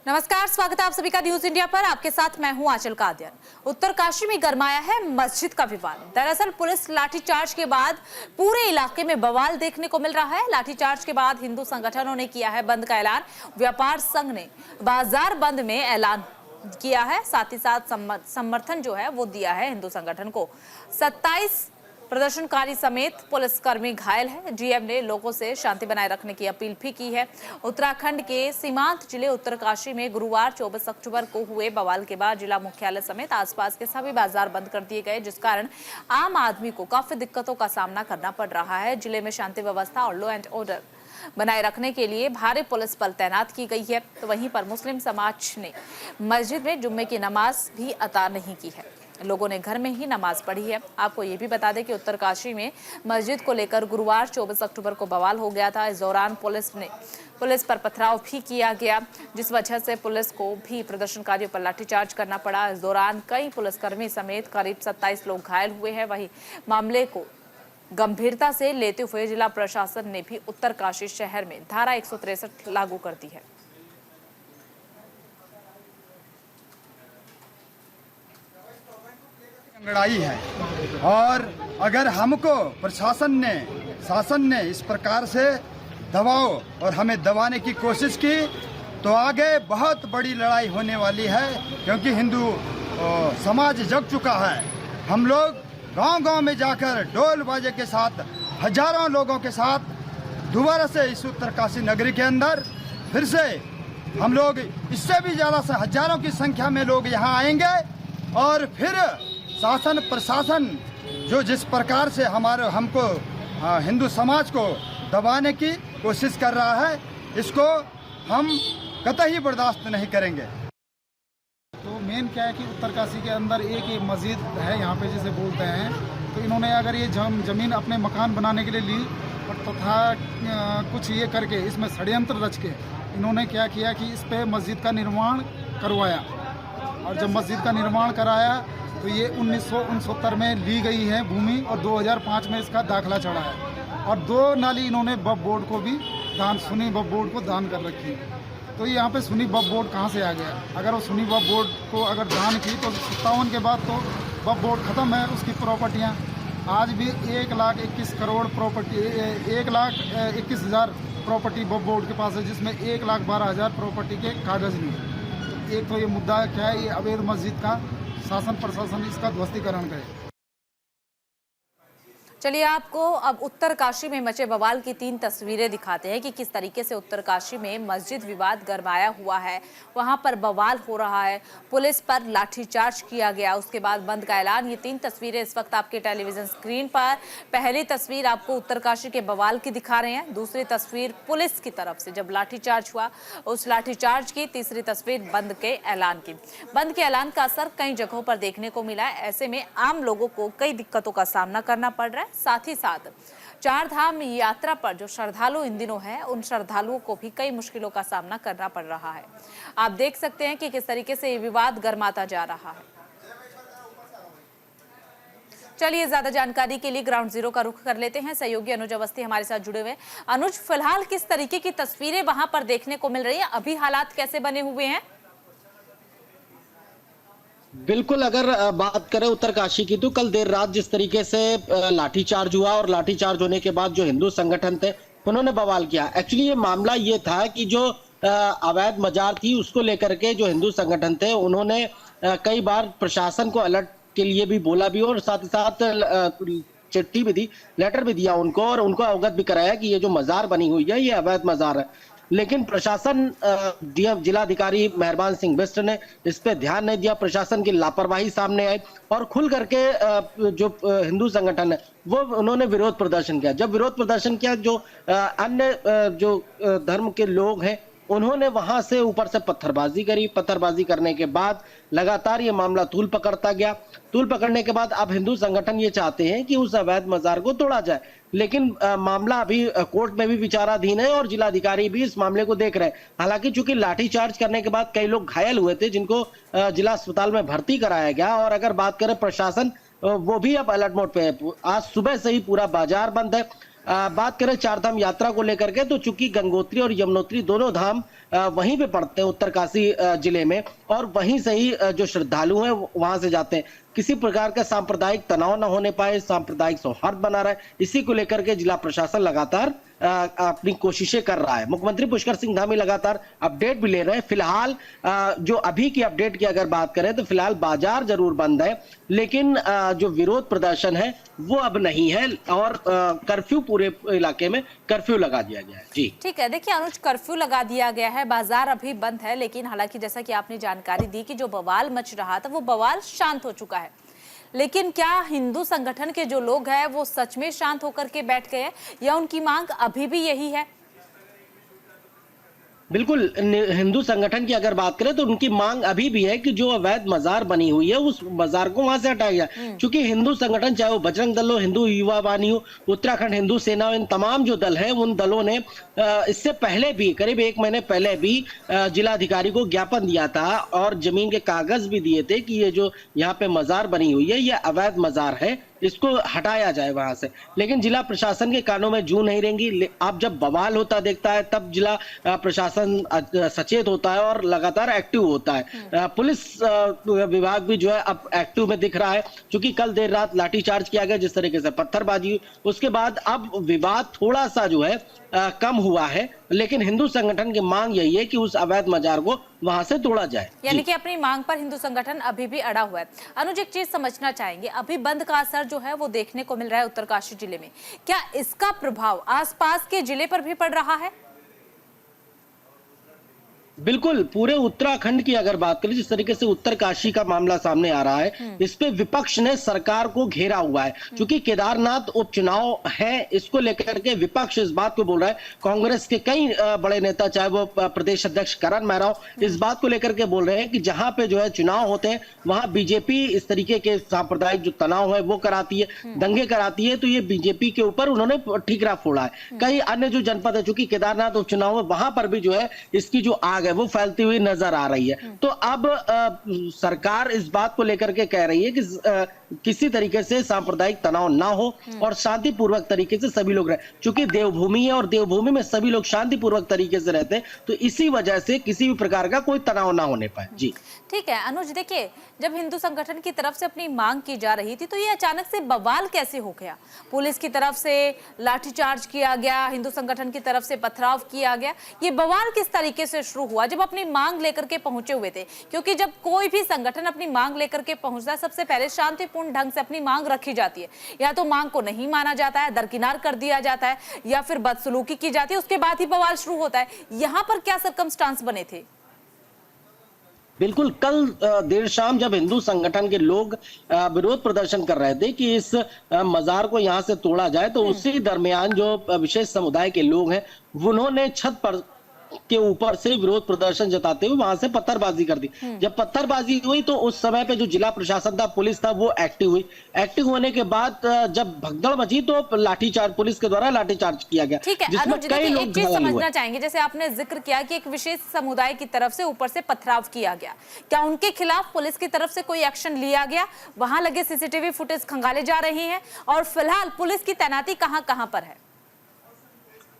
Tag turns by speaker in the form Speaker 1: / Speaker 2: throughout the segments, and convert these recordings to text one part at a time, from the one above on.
Speaker 1: नमस्कार, स्वागत है आप सभी का न्यूज इंडिया पर। आपके साथ मैं हूं आंचल कादियान। उत्तरकाशी में गरमाया है मस्जिद का विवाद। दरअसल पुलिस लाठीचार्ज के बाद पूरे इलाके में बवाल देखने को मिल रहा है। लाठीचार्ज के बाद हिंदू संगठनों ने किया है बंद का ऐलान। व्यापार संघ ने बाजार बंद में ऐलान किया है, साथ ही साथ समर्थन जो है वो दिया है हिंदू संगठन को। 27 प्रदर्शनकारी समेत पुलिसकर्मी घायल है। डीएम ने लोगों से शांति बनाए रखने की अपील भी की है। उत्तराखंड के सीमांत जिले उत्तरकाशी में गुरुवार 24 अक्टूबर को हुए बवाल के बाद जिला मुख्यालय समेत आसपास के सभी बाजार बंद कर दिए गए, जिस कारण आम आदमी को काफी दिक्कतों का सामना करना पड़ रहा है। जिले में शांति व्यवस्था और लॉ एंड ऑर्डर बनाए रखने के लिए भारी पुलिस बल तैनात की गई है। तो वहीं पर मुस्लिम समाज ने मस्जिद में जुम्मे की नमाज भी अता नहीं की है। लोगों ने घर में ही नमाज पढ़ी है। आपको ये भी बता दें कि उत्तरकाशी में मस्जिद को लेकर गुरुवार 24 अक्टूबर को बवाल हो गया था। इस दौरान पुलिस पर पथराव भी किया गया, जिस वजह से पुलिस को भी प्रदर्शनकारियों पर लाठीचार्ज करना पड़ा। इस दौरान कई पुलिसकर्मी समेत करीब 27 लोग घायल हुए हैं। वहीं मामले को गंभीरता से लेते हुए जिला प्रशासन ने भी उत्तरकाशी शहर में धारा 163 लागू कर दी है।
Speaker 2: लड़ाई है और अगर हमको शासन ने इस प्रकार से दबाओ और हमें दबाने की कोशिश की तो आगे बहुत बड़ी लड़ाई होने वाली है, क्योंकि हिंदू समाज जग चुका है। हम लोग गांव-गांव में जाकर ढोल बाजे के साथ हजारों लोगों के साथ दोबारा से इस उत्तरकाशी नगरी के अंदर फिर से हम लोग इससे भी ज्यादा से हजारों की संख्या में लोग यहाँ आएंगे और फिर शासन प्रशासन जो जिस प्रकार से हमको हिंदू समाज को दबाने की कोशिश कर रहा है, इसको हम कतई बर्दाश्त नहीं करेंगे।
Speaker 3: तो मेन क्या है कि उत्तरकाशी के अंदर एक मस्जिद है यहाँ पे जिसे बोलते हैं, तो इन्होंने अगर ये जमीन अपने मकान बनाने के लिए ली और तथा कुछ ये करके इसमें षड्यंत्र रच के इन्होंने क्या किया कि इस पे मस्जिद का निर्माण करवाया। और जब मस्जिद का निर्माण कराया तो ये 1969 में ली गई है भूमि और 2005 में इसका दाखला चढ़ा है। और 2 नाली इन्होंने वक्फ बोर्ड को भी सुन्नी वक्फ बोर्ड को दान कर रखी है। तो यहाँ पे सुन्नी वक्फ बोर्ड कहाँ से आ गया? अगर वो सुन्नी वक्फ बोर्ड को अगर दान की तो 57 के बाद तो वक्फ बोर्ड ख़त्म है उसकी प्रॉपर्टियाँ। आज भी 1,21 करोड़ प्रॉपर्टी 1,21,000 प्रॉपर्टी वक्फ बोर्ड के पास है, जिसमें 1,12,000 प्रॉपर्टी के कागज़ नहीं है। तो एक तो ये मुद्दा क्या है, ये अवैध मस्जिद का शासन प्रशासन इसका ध्वस्तीकरण करे।
Speaker 1: चलिए आपको अब उत्तरकाशी में मचे बवाल की 3 तस्वीरें दिखाते हैं कि किस तरीके से उत्तरकाशी में मस्जिद विवाद गरमाया हुआ है। वहां पर बवाल हो रहा है, पुलिस पर लाठीचार्ज किया गया, उसके बाद बंद का ऐलान। ये 3 तस्वीरें इस वक्त आपके टेलीविजन स्क्रीन पर। पहली तस्वीर आपको उत्तरकाशी के बवाल की दिखा रहे हैं, दूसरी तस्वीर पुलिस की तरफ से जब लाठीचार्ज हुआ उस लाठीचार्ज की, तीसरी तस्वीर बंद के ऐलान की। बंद के ऐलान का असर कई जगहों पर देखने को मिला है। ऐसे में आम लोगों को कई दिक्कतों का सामना करना पड़ रहा है। साथ ही साथ 4 धाम यात्रा पर जो श्रद्धालु इन दिनों हैं, उन श्रद्धालुओं को भी कई मुश्किलों का सामना करना पड़ रहा है। आप देख सकते हैं कि किस तरीके से ये विवाद गरमाता जा रहा है। चलिए ज्यादा जानकारी के लिए ग्राउंड जीरो का रुख कर लेते हैं। सहयोगी अनुज अवस्थी हमारे साथ जुड़े हुए। अनुज, फिलहाल किस तरीके की तस्वीरें वहां पर देखने को मिल रही है? अभी हालात कैसे बने हुए हैं?
Speaker 4: बिल्कुल, अगर बात करें उत्तरकाशी की तो कल देर रात जिस तरीके से लाठीचार्ज हुआ और लाठीचार्ज होने के बाद जो हिंदू संगठन थे उन्होंने बवाल किया। एक्चुअली ये मामला ये था कि जो अवैध मजार थी उसको लेकर के जो हिंदू संगठन थे उन्होंने कई बार प्रशासन को अलर्ट के लिए भी बोला भी और साथ ही साथ चिट्ठी भी दी, लेटर भी दिया उनको और उनको अवगत भी कराया कि ये जो मजार बनी हुई है ये अवैध मजार है। लेकिन प्रशासन जिलाधिकारी मेहरबान सिंह बिष्ट ने इस पे ध्यान नहीं दिया। प्रशासन की लापरवाही सामने आई और खुल करके जो हिंदू संगठन है वो उन्होंने विरोध प्रदर्शन किया। जब विरोध प्रदर्शन किया जो अन्य जो धर्म के लोग हैं उन्होंने वहां से ऊपर से पत्थरबाजी करी। पत्थरबाजी करने के बाद लगातार ये मामला तूल पकड़ता गया। तूल पकड़ने के बाद अब हिंदू संगठन ये चाहते हैं कि उस अवैध मजार को तोड़ा जाए, लेकिन मामला अभी कोर्ट में भी विचाराधीन है और जिलाधिकारी भी इस मामले को देख रहे हैं। हालांकि चूंकि लाठीचार्ज करने के बाद कई लोग घायल हुए थे जिनको जिला अस्पताल में भर्ती कराया गया। और अगर बात करें प्रशासन, वो भी अब अलर्ट मोड पे है। आज सुबह से ही पूरा बाजार बंद है बात करें चारधाम यात्रा को लेकर के, तो चूंकि गंगोत्री और यमुनोत्री दोनों धाम वहीं पे पड़ते हैं उत्तरकाशी जिले में, और वहीं से ही जो श्रद्धालु हैं वहां से जाते हैं। किसी प्रकार का सांप्रदायिक तनाव न होने पाए, सांप्रदायिक सौहार्द बना रहे, इसी को लेकर के जिला प्रशासन लगातार अपनी कोशिशें कर रहा है। मुख्यमंत्री पुष्कर सिंह धामी लगातार अपडेट भी ले रहे हैं। फिलहाल जो अभी की अपडेट की अगर बात करें तो फिलहाल बाजार जरूर बंद है, लेकिन जो विरोध प्रदर्शन है वो अब नहीं है, और कर्फ्यू पूरे इलाके में कर्फ्यू लगा दिया गया है। जी
Speaker 1: ठीक है, देखिए अनुज, कर्फ्यू लगा दिया गया है, बाजार अभी बंद है, लेकिन हालांकि जैसा कि आपने जानकारी दी कि जो बवाल मच रहा था वो बवाल शांत हो चुका है, लेकिन क्या हिंदू संगठन के जो लोग हैं वो सच में शांत होकर के बैठ गए या उनकी मांग अभी भी यही है?
Speaker 4: बिल्कुल, हिंदू संगठन की अगर बात करें तो उनकी मांग अभी भी है कि जो अवैध मजार बनी हुई है उस मजार को वहां से हटाया जाए। क्योंकि हिंदू संगठन, चाहे वो बजरंग दल हो, हिंदू युवा वाहिनी हो, उत्तराखंड हिंदू सेना, इन तमाम जो दल है उन दलों ने इससे पहले भी, करीब 1 महीने पहले भी जिलाधिकारी को ज्ञापन दिया था और जमीन के कागज भी दिए थे कि ये जो यहाँ पे मजार बनी हुई है ये अवैध मजार है, इसको हटाया जाए वहां से। लेकिन जिला प्रशासन के कानों में जू नहीं रहेंगी। आप जब बवाल होता देखता है तब जिला प्रशासन सचेत होता है और लगातार एक्टिव होता है। पुलिस विभाग भी जो है अब एक्टिव में दिख रहा है, क्योंकि कल देर रात लाठीचार्ज किया गया, जिस तरीके से पत्थरबाजी हुई, उसके बाद अब विवाद थोड़ा सा जो है कम हुआ है। लेकिन हिंदू संगठन की मांग यही है कि उस अवैध मजार को वहां से तोड़ा जाए।
Speaker 1: यानी कि अपनी मांग पर हिंदू संगठन अभी भी अड़ा हुआ है। अनुज, एक चीज समझना चाहेंगे, अभी बंद का असर जो है वो देखने को मिल रहा है उत्तरकाशी जिले में, क्या इसका प्रभाव आसपास के जिले पर भी पड़ रहा है?
Speaker 4: बिल्कुल, पूरे उत्तराखंड की अगर बात करें, जिस तरीके से उत्तरकाशी का मामला सामने आ रहा है, इस पे विपक्ष ने सरकार को घेरा हुआ है। क्योंकि केदारनाथ उपचुनाव है, इसको लेकर के विपक्ष इस बात को बोल रहा है। कांग्रेस के कई बड़े नेता, चाहे वो प्रदेश अध्यक्ष करण महरा, इस बात को लेकर के बोल रहे हैं कि जहां पे जो है चुनाव होते हैं वहां बीजेपी इस तरीके के सांप्रदायिक जो तनाव है वो कराती है, दंगे कराती है, तो ये बीजेपी के ऊपर उन्होंने ठीकरा फोड़ा है। कई अन्य जो जनपद है, चूंकि केदारनाथ उपचुनाव है, वहां पर भी जो है इसकी जो आग है वो फैलती हुई नजर आ रही है। तो अब सरकार इस बात को लेकर के कह रही है कि किसी तरीके से सांप्रदायिक तनाव ना हो और शांतिपूर्वक तरीके से सभी लोग रहे। चूंकि देवभूमि है और देवभूमि में सभी लोग शांतिपूर्वक तरीके से रहते हैं, तो इसी वजह से किसी भी प्रकार का कोई तनाव ना होने पाए। जी
Speaker 1: ठीक है अनुज, देखिए जब हिंदू संगठन की तरफ से अपनी मांग की जा रही थी तो ये अचानक से बवाल कैसे हो गया? पुलिस की तरफ से लाठीचार्ज किया गया, हिंदू संगठन की तरफ से पथराव किया गया, ये बवाल किस तरीके से शुरू हुआ जब अपनी मांग लेकर के पहुंचे हुए थे? क्योंकि जब कोई भी संगठन अपनी मांग लेकर के पहुंचता है, सबसे पहले शांतिपूर्ण ढंग से अपनी मांग रखी जाती है। या तो मांग को नहीं माना जाता है, दरकिनार कर दिया जाता है, या फिर बदसलूकी की जाती है, उसके बाद ही बवाल शुरू होता है। यहाँ पर क्या सर्कमस्टांस बने थे?
Speaker 4: बिल्कुल, कल देर शाम जब हिंदू संगठन के लोग विरोध प्रदर्शन कर रहे थे कि इस मजार को यहां से तोड़ा जाए, तो उसी दरमियान जो विशेष समुदाय के लोग हैं उन्होंने छत पर के ऊपर से विरोध प्रदर्शन जताते हुए वहां से पत्थरबाजी कर दी। जब पत्थरबाजी हुई तो उस समय पे जो जिला प्रशासन था, पुलिस था, वो एक्टिव हुई। एक्टिव होने के बाद जब भगदड़ मची तो लाठीचार्ज, पुलिस के द्वारा लाठीचार्ज किया गया।
Speaker 1: ठीक है अनुज, एक चीज समझना चाहेंगे, जैसे आपने जिक्र किया कि एक विशेष समुदाय की तरफ से ऊपर से पथराव किया गया, क्या उनके खिलाफ पुलिस की तरफ से कोई एक्शन लिया गया? वहां लगे सीसीटीवी फुटेज खंगाले जा रहे हैं और फिलहाल पुलिस की तैनाती कहां पर है?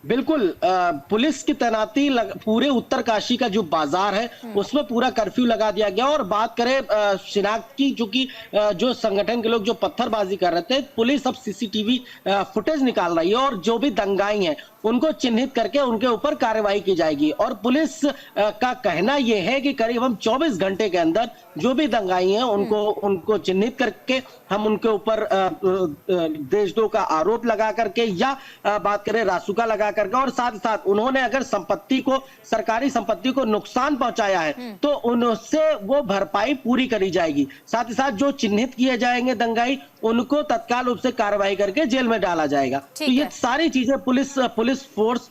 Speaker 4: बिल्कुल, पुलिस की तैनाती पूरे उत्तरकाशी का जो बाजार है उसमें पूरा कर्फ्यू लगा दिया गया। और बात करें शिनाख्त की, चूंकि जो संगठन के लोग जो पत्थरबाजी कर रहे थे, पुलिस अब सीसीटीवी फुटेज निकाल रही है और जो भी दंगाई हैं उनको चिन्हित करके उनके ऊपर कार्रवाई की जाएगी। और पुलिस का कहना यह है कि करीब हम 24 घंटे के अंदर जो भी दंगाई हैं उनको चिन्हित करके हम उनके ऊपर देशद्रोह का आरोप लगा करके या बात करें रासुका लगा करके, और साथ ही साथ उन्होंने अगर संपत्ति को, सरकारी संपत्ति को नुकसान पहुंचाया है तो उनसे वो भरपाई पूरी करी जाएगी। साथ ही साथ जो चिन्हित किए जाएंगे दंगाई, उनको तत्काल रूप से कार्रवाई करके जेल में डाला जाएगा। तो ये सारी चीजें पुलिस फोर्स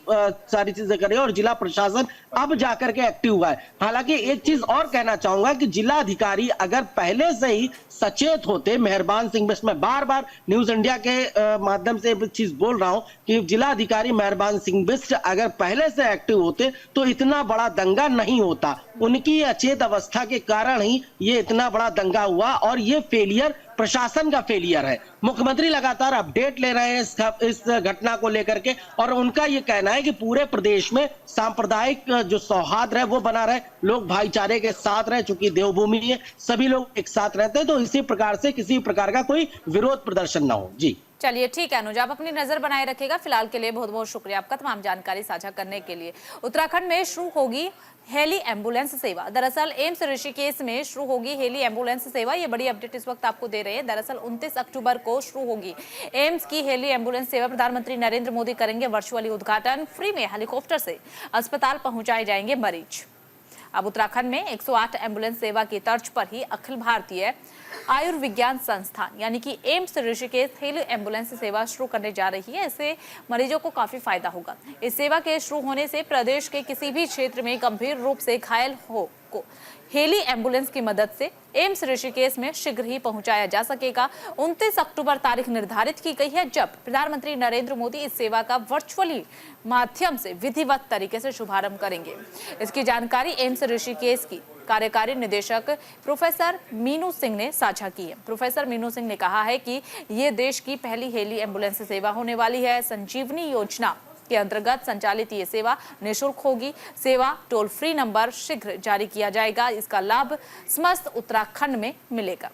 Speaker 4: सारी चीजें करे और जिला प्रशासन अब जाकर के एक्टिव हुआ है। हालांकि एक चीज और कहना चाहूंगा कि जिला अधिकारी अगर पहले से ही सचेत होते, मेहरबान सिंह बिष्ट, मैं बार बार न्यूज इंडिया के माध्यम से एक चीज बोल रहा हूं कि जिला अधिकारी मेहरबान सिंह बिष्ट अगर पहले से एक्टिव होते तो इतना बड़ा दंगा नहीं होता। उनकी अचेत अवस्था के कारण ही ये इतना बड़ा दंगा हुआ और ये फेलियर प्रशासन का फेलियर है। मुख्यमंत्री लगातार अपडेट ले रहे हैं इस घटना को लेकर के, और उनका ये कहना है कि पूरे प्रदेश में सांप्रदायिक जो सौहार्द है वो बना रहे, लोग भाईचारे के साथ रहे। चूंकि देवभूमि है, सभी लोग एक साथ रहते हैं, तो इसी प्रकार से किसी प्रकार का कोई विरोध प्रदर्शन ना हो। जी
Speaker 1: चलिए ठीक है अनुज, आप अपनी नजर बनाए रखिएगा। फिलहाल के लिए बहुत बहुत शुक्रिया आपका तमाम जानकारी साझा करने के लिए। उत्तराखंड में शुरू होगी हेली एम्बुलेंस सेवा। दरअसल एम्स ऋषिकेश में शुरू होगी हेली एम्बुलेंस सेवा। ये बड़ी अपडेट इस वक्त आपको दे रहे हैं। दरअसल 29 अक्टूबर को शुरू होगी एम्स की हेली एम्बुलेंस सेवा। प्रधानमंत्री नरेंद्र मोदी करेंगे वर्चुअली उद्घाटन। फ्री में हेलीकॉप्टर से अस्पताल पहुंचाए जाएंगे मरीज। अब उत्तराखंड में 108 एम्बुलेंस सेवा की तर्ज पर ही अखिल भारतीय आयुर्विज्ञान संस्थान यानी कि एम्स ऋषिकेश हेली एम्बुलेंस सेवा शुरू करने जा रही है। इससे मरीजों को काफी फायदा होगा। इस सेवा के शुरू होने से प्रदेश के किसी भी क्षेत्र में गंभीर रूप से घायल हो को हेली एम्बुलेंस की मदद से एम्स ऋषिकेश में शीघ्र ही पहुंचाया जा सकेगा। 29 अक्टूबर तारीख निर्धारित की गई है जब प्रधानमंत्री नरेंद्र मोदी इस सेवा का वर्चुअली माध्यम से विधिवत तरीके से शुभारंभ करेंगे। इसकी जानकारी एम्स ऋषिकेश की कार्यकारी निदेशक प्रोफेसर मीनू सिंह ने साझा की है। प्रोफेसर मीनू सिंह ने कहा है कि ये देश की पहली हेली एम्बुलेंस सेवा होने वाली है। संजीवनी योजना के अंतर्गत संचालित ये सेवा निःशुल्क होगी। सेवा टोल फ्री नंबर शीघ्र जारी किया जाएगा। इसका लाभ समस्त उत्तराखंड में मिलेगा।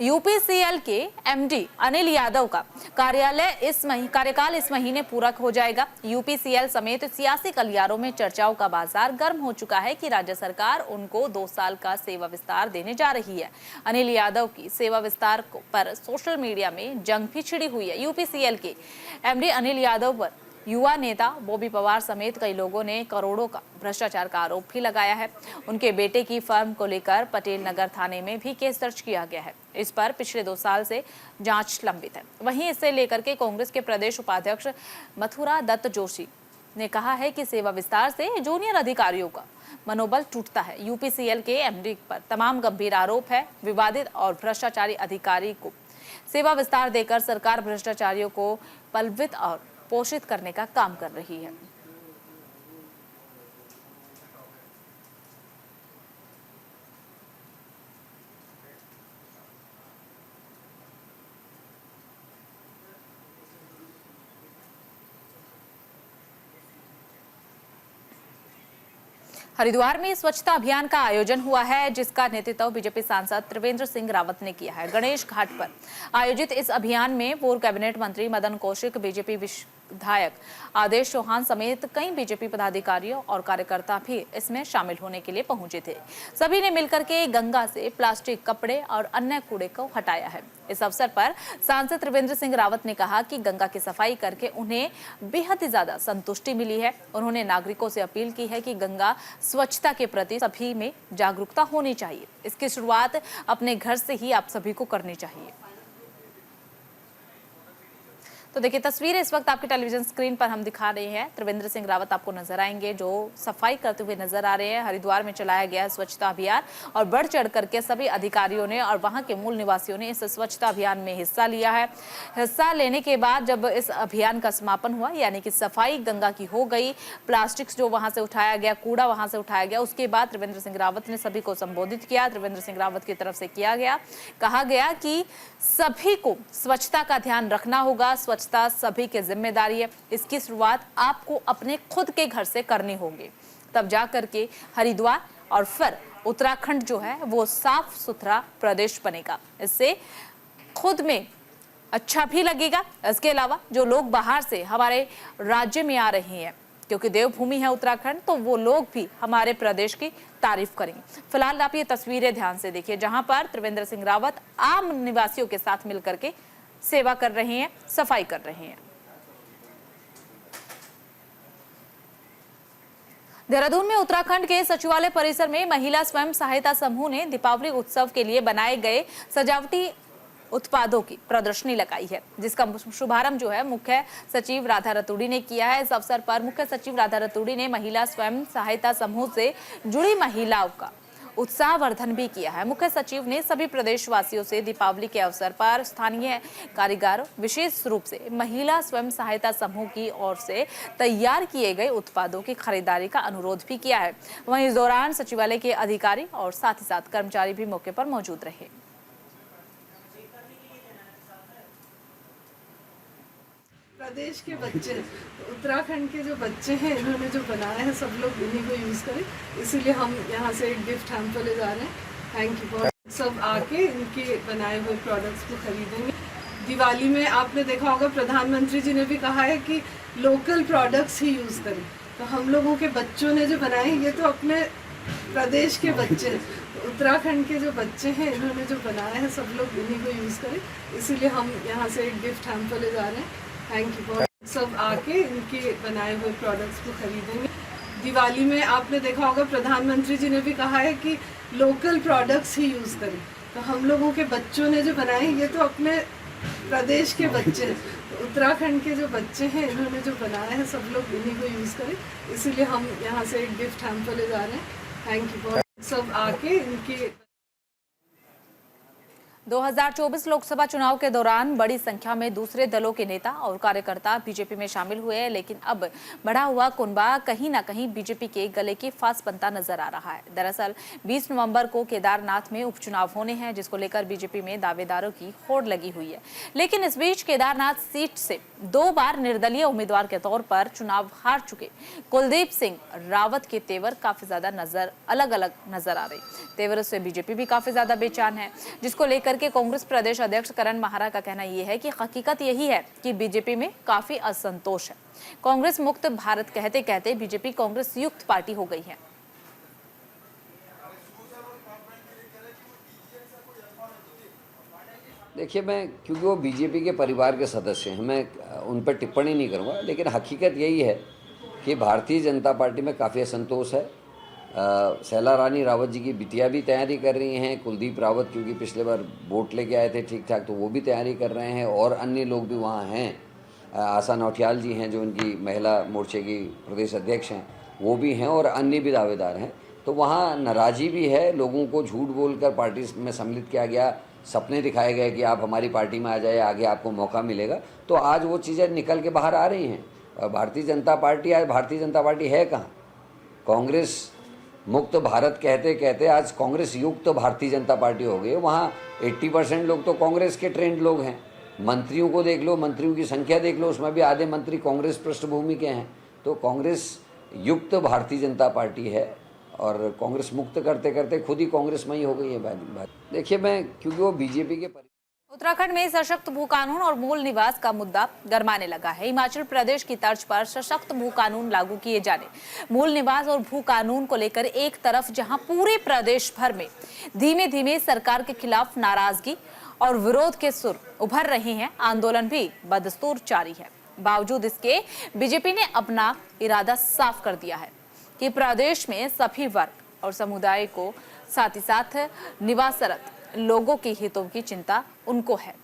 Speaker 1: यूपीसीएल के एमडी अनिल यादव का कार्यकाल इस महीने पूरा हो जाएगा। यूपीसीएल समेत सियासी गलियारों में चर्चाओं का बाजार गर्म हो चुका है कि राज्य सरकार उनको 2 साल का सेवा विस्तार देने जा रही है। अनिल यादव की सेवा विस्तार पर सोशल मीडिया में जंग भी छिड़ी हुई है। यूपीसीएल के एमडी अनिल यादव पर युवा नेता बॉबी पवार समेत कई लोगों ने करोड़ों का भ्रष्टाचार का आरोप भी लगाया है। उनके बेटे की फर्म को लेकर पटेल नगर थाने में भी केस दर्ज किया गया है। इस पर पिछले 2 साल से जांच लंबित है। वहीं इसे लेकर के कांग्रेस के प्रदेश उपाध्यक्ष मथुरा दत्त जोशी ने कहा है कि सेवा विस्तार से जूनियर अधिकारियों का मनोबल टूटता है। यूपीसीएल के एमडी पर तमाम गंभीर आरोप है। विवादित और भ्रष्टाचारी अधिकारी को सेवा विस्तार देकर सरकार भ्रष्टाचारियों को पलवित और पोषित करने का काम कर रही है। हरिद्वार में स्वच्छता अभियान का आयोजन हुआ है, जिसका नेतृत्व बीजेपी सांसद त्रिवेंद्र सिंह रावत ने किया है। गणेश घाट पर आयोजित इस अभियान में पूर्व कैबिनेट मंत्री मदन कौशिक, बीजेपी विधायक आदेश चौहान समेत कई बीजेपी पदाधिकारियों और कार्यकर्ता भी इसमें शामिल होने के लिए पहुंचे थे। सभी ने मिलकर के गंगा से प्लास्टिक, कपड़े और अन्य कूड़े को हटाया है। इस अवसर पर सांसद त्रिवेंद्र सिंह रावत ने कहा कि गंगा की सफाई करके उन्हें बेहद ही ज्यादा संतुष्टि मिली है। उन्होंने नागरिकों से अपील की है कि गंगा स्वच्छता के प्रति सभी में जागरूकता होनी चाहिए। इसकी शुरुआत अपने घर से ही आप सभी को करनी चाहिए। तो देखिए तस्वीरें इस वक्त आपके टेलीविजन स्क्रीन पर हम दिखा रहे हैं। त्रिवेंद्र सिंह रावत आपको नजर आएंगे जो सफाई करते हुए नजर आ रहे हैं। हरिद्वार में चलाया गया स्वच्छता अभियान और बढ़ चढ़ करके सभी अधिकारियों ने और वहां के मूल निवासियों ने इस स्वच्छता अभियान में हिस्सा लिया है। हिस्सा लेने के बाद जब इस अभियान का समापन हुआ, यानी कि सफाई गंगा की हो गई, प्लास्टिक जो वहां से उठाया गया, कूड़ा वहां से उठाया गया, उसके बाद त्रिवेंद्र सिंह रावत ने सभी को संबोधित किया। त्रिवेंद्र सिंह रावत की तरफ से कहा गया कि सभी को स्वच्छता का ध्यान रखना होगा। स्वच्छता सभी की जिम्मेदारी है। इसकी शुरुआत आपको अपने खुद के घर से करनी होगी, तब जा करके हरिद्वार और फिर उत्तराखंड जो है वो साफ सुथरा प्रदेश बनेगा। इससे खुद में अच्छा भी लगेगा। इसके अलावा जो लोग बाहर से हमारे राज्य में आ रहे हैं, क्योंकि देवभूमि है उत्तराखंड, तो वो लोग भी हमारे प्रदेश की तारीफ करेंगे। फिलहाल आप ये तस्वीरें ध्यान से देखिए, जहां पर त्रिवेंद्र सिंह रावत आम निवासियों के साथ मिलकर के सेवा कर रहे हैं, सफाई कर रहे हैं। देहरादून में उत्तराखंड के सचिवालय परिसर में महिला स्वयं सहायता समूह ने दीपावली उत्सव के लिए बनाए गए सजावटी उत्पादों की प्रदर्शनी लगाई है, जिसका शुभारंभ जो है मुख्य सचिव राधा रतूड़ी ने किया है। इस अवसर पर मुख्य सचिव राधा रतूड़ी ने महिला स्वयं सहायता समूह से जुड़ी महिलाओं का उत्साहवर्धन भी किया है। मुख्य सचिव ने सभी प्रदेशवासियों से दीपावली के अवसर पर स्थानीय कारीगर, विशेष रूप से महिला स्वयं सहायता समूह की ओर से तैयार किए गए उत्पादों की खरीदारी का अनुरोध भी किया है। वहीं इस दौरान सचिवालय के अधिकारी और साथ ही साथ कर्मचारी भी मौके पर मौजूद रहे।
Speaker 5: प्रदेश के बच्चे, उत्तराखंड के जो बच्चे हैं, इन्होंने जो बनाया है, सब लोग इन्हीं को यूज़ करें, इसीलिए हम यहाँ से एक गिफ्ट हैम्पर ले जा रहे हैं। थैंक यू बहुत। सब आके इनके बनाए हुए प्रोडक्ट्स को खरीदेंगे। दिवाली में आपने देखा होगा प्रधानमंत्री जी ने भी कहा है कि लोकल प्रोडक्ट्स ही यूज़ करें, तो हम लोगों के बच्चों ने जो बनाए, ये तो अपने प्रदेश के बच्चे, उत्तराखंड के जो बच्चे हैं, इन्होंने जो बनाया है, सब लोग इन्हीं को यूज़ करें, इसीलिए हम यहाँ से एक गिफ्ट हैम्पर ले जा रहे हैं। थैंक यू बहुत। सब आके इनके बनाए हुए प्रोडक्ट्स को खरीदेंगे। दिवाली में आपने देखा होगा प्रधानमंत्री जी ने भी कहा है कि लोकल प्रोडक्ट्स ही यूज़ करें, तो हम लोगों के बच्चों ने जो बनाए, ये तो अपने प्रदेश के बच्चे, उत्तराखंड के जो बच्चे हैं, इन्होंने जो बनाया है, सब लोग इन्हीं को यूज़ करें, इसीलिए हम यहाँ से एक गिफ्ट हैम्पर ले जा रहे हैं। थैंक यू बहुत। सब आके इनके
Speaker 1: 2024 लोकसभा चुनाव के दौरान बड़ी संख्या में दूसरे दलों के नेता और कार्यकर्ता बीजेपी में शामिल हुए हैं, लेकिन अब बढ़ा हुआ कुनबा कहीं ना कहीं बीजेपी के गले की फांस बनता नजर आ रहा है। दरअसल 20 नवंबर को केदारनाथ में उपचुनाव होने हैं, जिसको लेकर बीजेपी में दावेदारों की होड़ लगी हुई है। लेकिन इस बीच केदारनाथ सीट से 2 बार निर्दलीय उम्मीदवार के तौर पर चुनाव हार चुके कुलदीप सिंह रावत के तेवर काफी ज्यादा अलग अलग नजर आ रहे। तेवर से बीजेपी भी काफी ज्यादा बेचैन है, जिसको लेकर के कांग्रेस प्रदेश अध्यक्ष करण माहरा का कहना यह है कि हकीकत यही है कि बीजेपी में काफी असंतोष है। कांग्रेस मुक्त भारत कहते कहते बीजेपी कांग्रेस युक्त पार्टी हो गई है।
Speaker 6: देखिए, मैं क्योंकि वो बीजेपी के परिवार के सदस्य हैं, मैं उन पर टिप्पणी नहीं करूँगा, लेकिन हकीकत यही है कि भारतीय जनता पार्टी में काफ़ी असंतोष है। शैला रानी रावत जी की बिटिया भी तैयारी कर रही हैं, कुलदीप रावत क्योंकि पिछले बार वोट लेके आए थे ठीक ठाक, तो वो भी तैयारी कर रहे हैं, और अन्य लोग भी वहाँ हैं। आशा नौटियाल जी हैं जो उनकी महिला मोर्चे की प्रदेश अध्यक्ष हैं, वो भी हैं, और अन्य भी दावेदार हैं। तो वहाँ नाराज़गी भी है, लोगों को झूठ बोलकर पार्टी में सम्मिलित किया गया, सपने दिखाए गए कि आप हमारी पार्टी में आ जाए, आगे आपको मौका मिलेगा। तो आज वो चीज़ें निकल के बाहर आ रही हैं। भारतीय जनता पार्टी आज भारतीय जनता पार्टी है कहाँ? कांग्रेस मुक्त भारत कहते कहते आज कांग्रेस युक्त भारतीय जनता पार्टी हो गई। वहाँ 80% लोग तो कांग्रेस के ट्रेंड लोग हैं। मंत्रियों को देख लो, मंत्रियों की संख्या देख लो, उसमें भी आधे मंत्री कांग्रेस पृष्ठभूमि के हैं। तो कांग्रेस युक्त भारतीय जनता पार्टी है, और कांग्रेस मुक्त करते करते खुद ही कांग्रेस में ही हो गई है बात। देखिए, मैं क्योंकि वो बीजेपी के
Speaker 1: उत्तराखंड में सशक्त भू कानून और मूल निवास का मुद्दा गरमाने लगा है। हिमाचल प्रदेश की तर्ज पर सशक्त भू कानून लागू किए जाने, मूल निवास और भू कानून को लेकर एक तरफ जहां पूरे प्रदेश भर में धीमे धीमे सरकार के खिलाफ नाराजगी और विरोध के सुर उभर रहे हैं, आंदोलन भी बदस्तूर जारी है। बावजूद इसके बीजेपी ने अपना इरादा साफ कर दिया है कि प्रदेश में सभी वर्ग और समुदाय को, साथ ही साथ निवासरत लोगों के हितों की चिंता उनको है।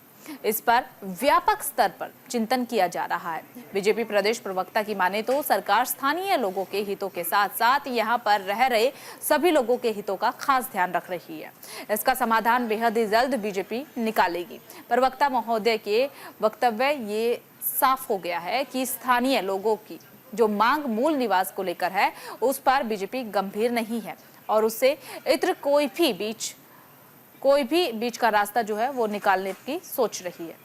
Speaker 1: इस पर व्यापक स्तर पर चिंतन किया जा रहा है। बीजेपी प्रदेश प्रवक्ता की माने तो सरकार स्थानीय लोगों के हितों के साथ साथ यहां पर रह रहे सभी लोगों के हितों का खास ध्यान रख रही है। इसका समाधान बेहद ही जल्द बीजेपी निकालेगी। प्रवक्ता महोदय के वक्तव्य ये साफ हो गया है कि स्थानीय लोगों की जो मांग मूल निवास को लेकर है, उस पर बीजेपी गंभीर नहीं है, और उससे इतर कोई भी बीच का रास्ता जो है वो निकालने की सोच रही है।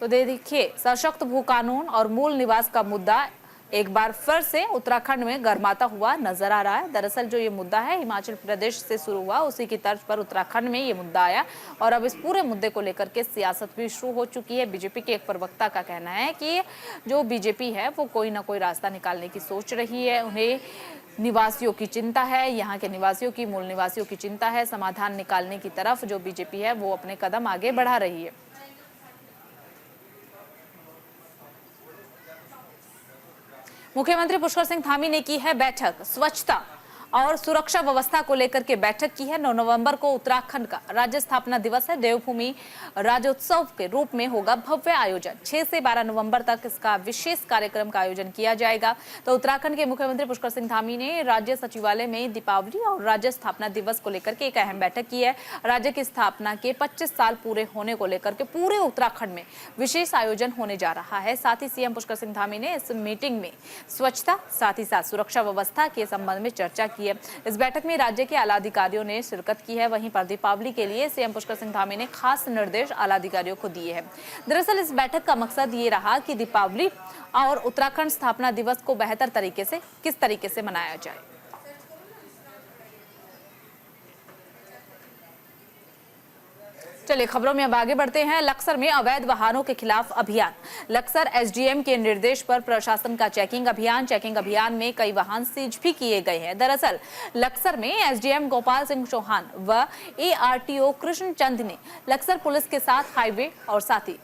Speaker 1: तो देखिए, सशक्त भू कानून और मूल निवास का मुद्दा एक बार फिर से उत्तराखंड में गरमाता हुआ नजर आ रहा है। दरअसल जो ये मुद्दा है हिमाचल प्रदेश से शुरू हुआ, उसी की तर्ज पर उत्तराखंड में ये मुद्दा आया, और अब इस पूरे मुद्दे को लेकर के सियासत भी शुरू हो चुकी है। बीजेपी के एक प्रवक्ता का कहना है कि जो बीजेपी है वो कोई ना कोई रास्ता निकालने की सोच रही है। उन्हें निवासियों की चिंता है, यहाँ के निवासियों की, मूल निवासियों की चिंता है। समाधान निकालने की तरफ जो बीजेपी है वो अपने कदम आगे बढ़ा रही है। मुख्यमंत्री पुष्कर सिंह धामी ने की है बैठक। स्वच्छता और सुरक्षा व्यवस्था को लेकर के बैठक की है। 9 नवंबर को उत्तराखंड का राज्य स्थापना दिवस है। देवभूमि राज्योत्सव के रूप में होगा भव्य आयोजन। 6 से 12 नवंबर तक इसका विशेष कार्यक्रम का आयोजन किया जाएगा। तो उत्तराखंड के मुख्यमंत्री पुष्कर सिंह धामी ने राज्य सचिवालय में दीपावली और राज्य स्थापना दिवस को लेकर के एक अहम बैठक की है। राज्य की स्थापना के 25 साल पूरे होने को लेकर के पूरे उत्तराखंड में विशेष आयोजन होने जा रहा है। साथ ही सीएम पुष्कर सिंह धामी ने इस मीटिंग में स्वच्छता साथ ही साथ सुरक्षा व्यवस्था के संबंध में चर्चा की है। इस बैठक में राज्य के आला अधिकारियों ने शिरकत की है। वहीं पर दीपावली के लिए सीएम पुष्कर सिंह धामी ने खास निर्देश आला अधिकारियों को दिए हैं। दरअसल इस बैठक का मकसद ये रहा कि दीपावली और उत्तराखंड स्थापना दिवस को बेहतर तरीके से किस तरीके से मनाया जाए। चलिए खबरों में अब आगे बढ़ते हैं। लक्सर में अवैध वाहनों के खिलाफ अभियान। लक्सर एसडीएम के निर्देश पर प्रशासन का चेकिंग अभियान में कई वाहन सीज भी किए गए हैं। दरअसल लक्सर में एसडीएम गोपाल सिंह चौहान व एआरटीओ कृष्ण चंद ने लक्सर पुलिस के साथ हाईवे और साथ ही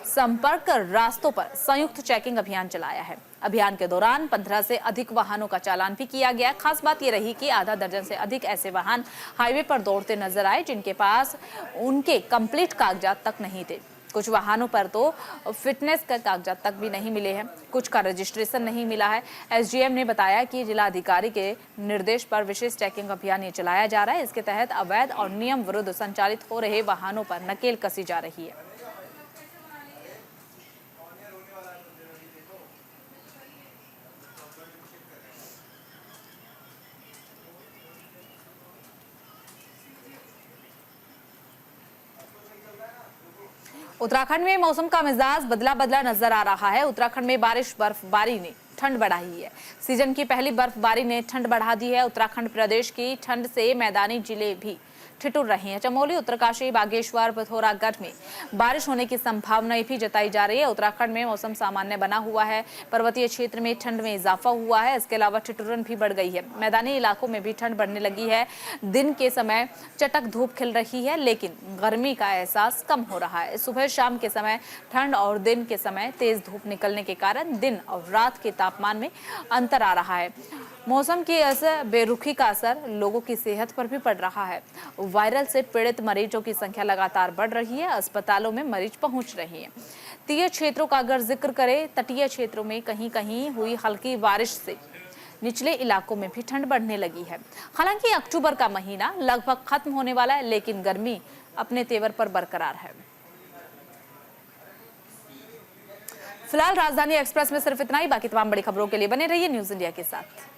Speaker 1: संपर्क रास्तों पर संयुक्त चेकिंग अभियान चलाया है। अभियान के दौरान 15 से अधिक वाहनों का चालान भी किया गया। खास बात यह रही कि आधा दर्जन से अधिक ऐसे वाहन हाईवे पर दौड़ते नजर आए जिनके पास उनके कंप्लीट कागजात तक नहीं थे। कुछ वाहनों पर तो फिटनेस का कागजात तक भी नहीं मिले हैं, कुछ का रजिस्ट्रेशन नहीं मिला है। एसडीएम ने बताया कि जिला अधिकारी के निर्देश पर विशेष चेकिंग अभियान ये चलाया जा रहा है। इसके तहत अवैध और नियम विरुद्ध संचालित हो रहे वाहनों पर नकेल कसी जा रही है। उत्तराखंड में मौसम का मिजाज बदला बदला नजर आ रहा है। उत्तराखंड में बारिश बर्फबारी ने ठंड बढ़ाई है। सीजन की पहली बर्फबारी ने ठंड बढ़ा दी है। उत्तराखंड प्रदेश की ठंड से मैदानी जिले भी ठिठुर रहे हैं। चमोली, उत्तरकाशी, बागेश्वर, पिथौरागढ़ में बारिश होने की संभावना भी जताई जा रही है। उत्तराखंड में मौसम सामान्य बना हुआ है। पर्वतीय क्षेत्र में ठंड में इजाफा हुआ है। इसके अलावा ठिठुरन भी बढ़ गई है। मैदानी इलाकों में भी ठंड बढ़ने लगी है। दिन के समय चटक धूप खिल रही है, लेकिन गर्मी का एहसास कम हो रहा है। सुबह शाम के समय ठंड और दिन के समय तेज धूप निकलने के कारण दिन और रात के तापमान में अंतर आ रहा है। मौसम की असर, बेरुखी का असर लोगों की सेहत पर भी पड़ रहा है। वायरल से पीड़ित मरीजों की संख्या लगातार बढ़ रही है। अस्पतालों में मरीज पहुंच रहे हैं। तटीय क्षेत्रों का अगर जिक्र करें, तटीय क्षेत्रों में कहीं कहीं हुई हल्की बारिश से निचले इलाकों में भी ठंड बढ़ने लगी है। हालांकि अक्टूबर का महीना लगभग खत्म होने वाला है, लेकिन गर्मी अपने तेवर पर बरकरार है। फिलहाल राजधानी एक्सप्रेस में सिर्फ इतना ही। बाकी तमाम बड़ी खबरों के लिए बने रहिए न्यूज़ इंडिया के साथ।